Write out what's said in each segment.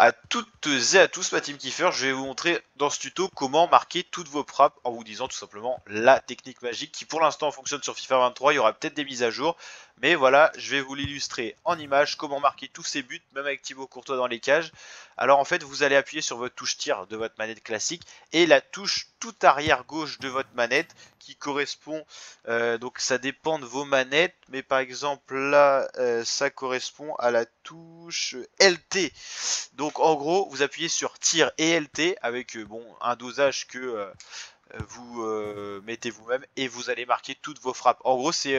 À toutes et à tous, ma team kiffer, je vais vous montrer dans ce tuto comment marquer toutes vos frappes en vous disant tout simplement la technique magique qui pour l'instant fonctionne sur FIFA 23. Il y aura peut-être des mises à jour, mais voilà, je vais vous l'illustrer en image, comment marquer tous ces buts, même avec Thibaut Courtois dans les cages. Alors en fait, vous allez appuyer sur votre touche tir de votre manette classique et la touche tout arrière gauche de votre manette qui correspond, donc ça dépend de vos manettes, mais par exemple là, ça correspond à la touche LT. Donc en gros, vous appuyez sur tir et LT avec bon un dosage que vous mettez vous-même et vous allez marquer toutes vos frappes. En gros, c'est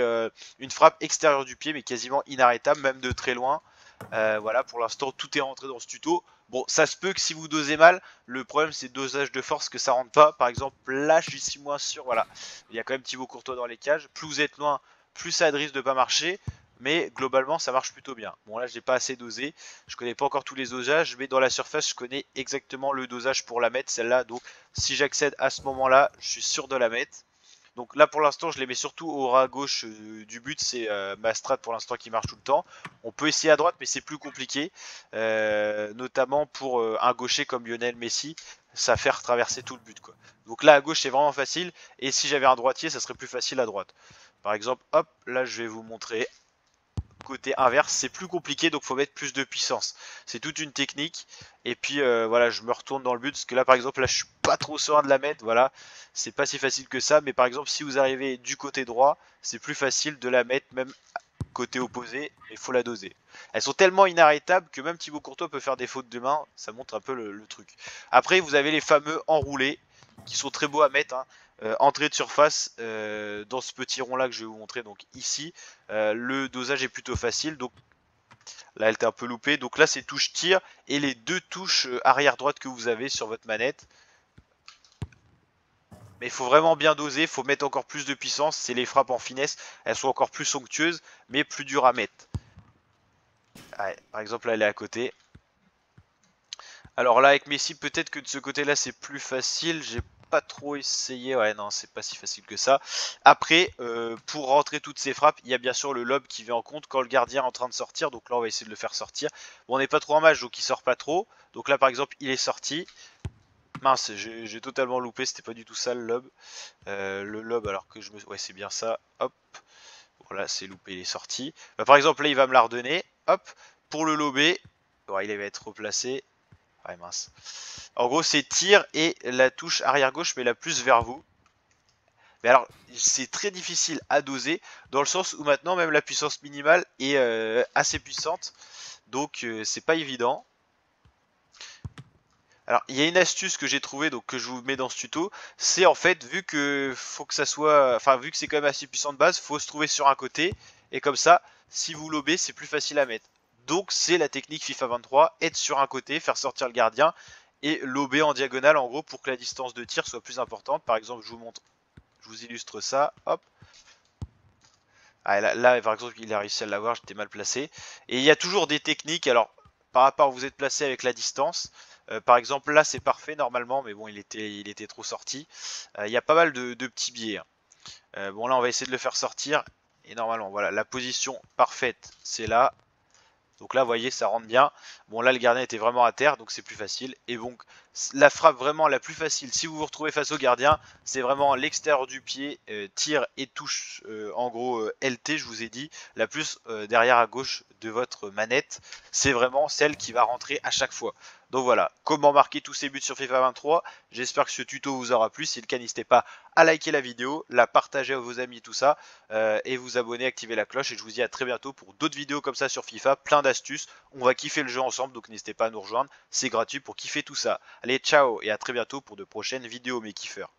une frappe extérieure du pied mais quasiment inarrêtable, même de très loin. Voilà, pour l'instant, tout est rentré dans ce tuto. Bon, ça se peut que si vous dosez mal, le problème c'est le dosage de force que ça rentre pas. Par exemple, là, je suis 6 moins sûr. Voilà, il y a quand même Thibaut Courtois dans les cages. Plus vous êtes loin, plus ça a de risque de pas marcher. Mais globalement, ça marche plutôt bien. Bon, là, j'ai pas assez dosé. Je connais pas encore tous les dosages, mais dans la surface, je connais exactement le dosage pour la mettre, celle-là. Donc, si j'accède à ce moment-là, je suis sûr de la mettre. Donc là pour l'instant je les mets surtout au ras gauche du but, c'est ma strat pour l'instant qui marche tout le temps. On peut essayer à droite mais c'est plus compliqué, notamment pour un gaucher comme Lionel Messi, ça fait traverser tout le but quoi. Donc là à gauche c'est vraiment facile et si j'avais un droitier ça serait plus facile à droite. Par exemple hop là je vais vous montrer côté inverse, c'est plus compliqué donc faut mettre plus de puissance. C'est toute une technique et puis voilà, je me retourne dans le but parce que là par exemple là je suis pas trop serein de la mettre, voilà, c'est pas si facile que ça, mais par exemple si vous arrivez du côté droit, c'est plus facile de la mettre même côté opposé, mais faut la doser. Elles sont tellement inarrêtables que même Thibaut Courtois peut faire des fautes de main, ça montre un peu le truc. Après vous avez les fameux enroulés qui sont très beaux à mettre, hein. Entrée de surface dans ce petit rond là que je vais vous montrer donc ici, le dosage est plutôt facile, donc là elle était un peu loupée, donc là c'est touche tir et les deux touches arrière droite que vous avez sur votre manette, mais il faut vraiment bien doser, il faut mettre encore plus de puissance, c'est les frappes en finesse, elles sont encore plus somptueuses mais plus dures à mettre. Ouais, par exemple là elle est à côté. Alors là avec Messi peut-être que de ce côté là c'est plus facile, j'ai pas trop essayé, ouais non c'est pas si facile que ça. Après pour rentrer toutes ces frappes il y a bien sûr le lob qui vient en compte quand le gardien est en train de sortir, donc là on va essayer de le faire sortir. Bon on n'est pas trop en match donc il sort pas trop, donc là par exemple il est sorti. Mince j'ai totalement loupé, c'était pas du tout ça le lob. Le lob alors que je me... Ouais c'est bien ça, hop. Voilà c'est loupé, il est sorti. Bah, par exemple là il va me la redonner, hop. Pour le lober, ouais, il va être replacé. Ouais mince. En gros c'est tir et la touche arrière gauche mais la plus vers vous. Mais alors c'est très difficile à doser dans le sens où maintenant même la puissance minimale est assez puissante. Donc c'est pas évident. Alors il y a une astuce que j'ai trouvée donc que je vous mets dans ce tuto, c'est en fait vu que faut que ça soit, enfin vu que c'est quand même assez puissant de base, faut se trouver sur un côté et comme ça si vous lobez c'est plus facile à mettre. Donc c'est la technique FIFA 23, être sur un côté, faire sortir le gardien et lober en diagonale en gros pour que la distance de tir soit plus importante. Par exemple je vous montre, je vous illustre ça, hop. Ah, là par exemple il a réussi à l'avoir, j'étais mal placé. Et il y a toujours des techniques, alors par rapport à où vous êtes placé avec la distance. Par exemple là c'est parfait normalement, mais bon il était trop sorti. Il y a pas mal de petits biais, hein. Bon là on va essayer de le faire sortir. Et normalement voilà, la position parfaite c'est là. Donc là vous voyez ça rentre bien. Bon là le gardien était vraiment à terre donc c'est plus facile. Et donc la frappe vraiment la plus facile si vous vous retrouvez face au gardien, c'est vraiment l'extérieur du pied, tir et touche en gros LT je vous ai dit, la plus derrière à gauche de votre manette. C'est vraiment celle qui va rentrer à chaque fois. Donc voilà, comment marquer tous ces buts sur FIFA 23. J'espère que ce tuto vous aura plu. Si c'est le cas, n'hésitez pas à liker la vidéo, la partager à vos amis, tout ça, et vous abonner, activer la cloche. Et je vous dis à très bientôt pour d'autres vidéos comme ça sur FIFA, plein d'astuces. On va kiffer le jeu ensemble, donc n'hésitez pas à nous rejoindre. C'est gratuit pour kiffer tout ça. Allez, ciao et à très bientôt pour de prochaines vidéos mes kiffeurs.